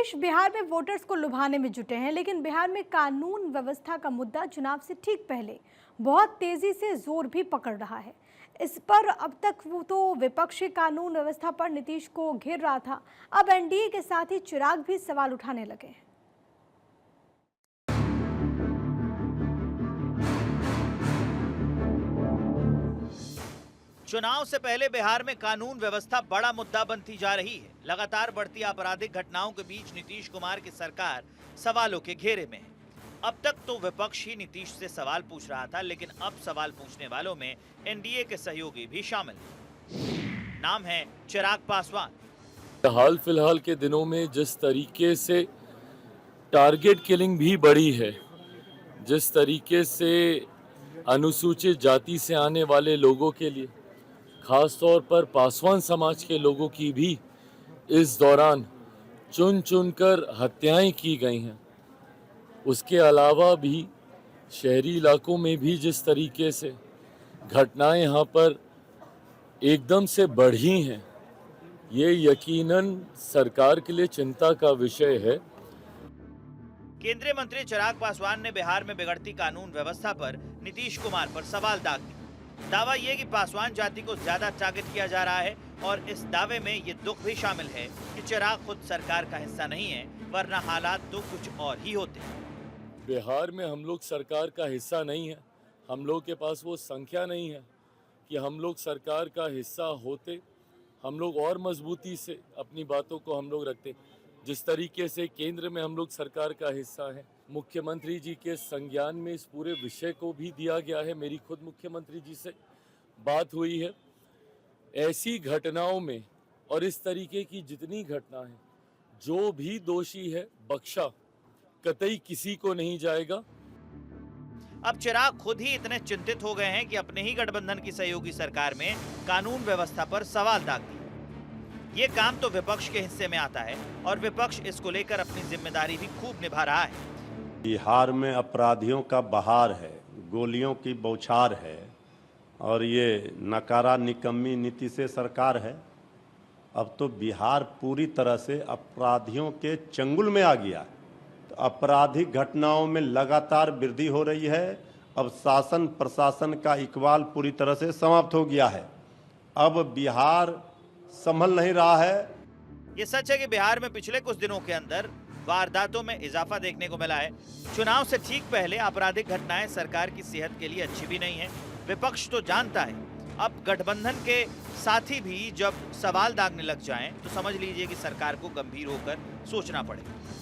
नीतीश बिहार में वोटर्स को लुभाने में जुटे हैं, लेकिन बिहार में कानून व्यवस्था का मुद्दा चुनाव से ठीक पहले बहुत तेजी से जोर भी पकड़ रहा है। इस पर अब तक वो तो विपक्षी कानून व्यवस्था पर नीतीश को घेर रहा था, अब एनडीए के साथ ही चिराग भी सवाल उठाने लगे हैं। चुनाव से पहले बिहार में कानून व्यवस्था बड़ा मुद्दा बनती जा रही है। लगातार बढ़ती आपराधिक घटनाओं के बीच नीतीश कुमार की सरकार सवालों के घेरे में है। अब तक तो विपक्ष ही नीतीश से सवाल पूछ रहा था, लेकिन अब सवाल पूछने वालों में एनडीए के सहयोगी भी शामिल हैं। नाम है चिराग पासवान। हाल फिलहाल के दिनों में जिस तरीके से टारगेट किलिंग भी बढ़ी है, जिस तरीके से अनुसूचित जाति से आने वाले लोगों के लिए, खास तौर पर पासवान समाज के लोगों की भी इस दौरान चुन चुनकर हत्याएं की गई हैं। उसके अलावा भी शहरी इलाकों में भी जिस तरीके से घटनाएं यहाँ पर एकदम से बढ़ी हैं, ये यकीनन सरकार के लिए चिंता का विषय है। केंद्रीय मंत्री चिराग पासवान ने बिहार में बिगड़ती कानून व्यवस्था पर नीतीश कुमार पर सवाल दाग दिया। दावा ये कि पासवान जाति को ज्यादा टारगेट किया जा रहा है और इस दावे में ये दुख भी शामिल है कि चिराग खुद सरकार का हिस्सा नहीं है, वरना हालात तो कुछ और ही होते। बिहार में हम लोग सरकार का हिस्सा नहीं है, हम लोग के पास वो संख्या नहीं है कि हम लोग सरकार का हिस्सा होते। हम लोग और मजबूती से अपनी बातों को हम लोग रखते। जिस तरीके से केंद्र में हम लोग सरकार का हिस्सा है, मुख्यमंत्री जी के संज्ञान में इस पूरे विषय को भी दिया गया है। मेरी खुद मुख्यमंत्री जी से बात हुई है। ऐसी घटनाओं में और इस तरीके की जितनी घटना है, जो भी दोषी है बख्शा कतई किसी को नहीं जाएगा। अब चिराग खुद ही इतने चिंतित हो गए हैं कि अपने ही गठबंधन की सहयोगी सरकार में कानून व्यवस्था पर सवाल दाग दिए। ये काम तो विपक्ष के हिस्से में आता है और विपक्ष इसको लेकर अपनी जिम्मेदारी भी खूब निभा रहा है। बिहार में अपराधियों का बहार है, गोलियों की बौछार है और ये नकारा निकम्मी नीति से सरकार है। अब तो बिहार पूरी तरह से अपराधियों के चंगुल में आ गया है। तो आपराधिक घटनाओं में लगातार वृद्धि हो रही है। अब शासन प्रशासन का इकबाल पूरी तरह से समाप्त हो गया है। अब बिहार संभल नहीं रहा है। ये सच है कि बिहार में पिछले कुछ दिनों के अंदर वारदातों में इजाफा देखने को मिला है। चुनाव से ठीक पहले आपराधिक घटनाएं सरकार की सेहत के लिए अच्छी भी नहीं है। विपक्ष तो जानता है। अब गठबंधन के साथी भी जब सवाल दागने लग जाएं, तो समझ लीजिए कि सरकार को गंभीर होकर सोचना पड़ेगा।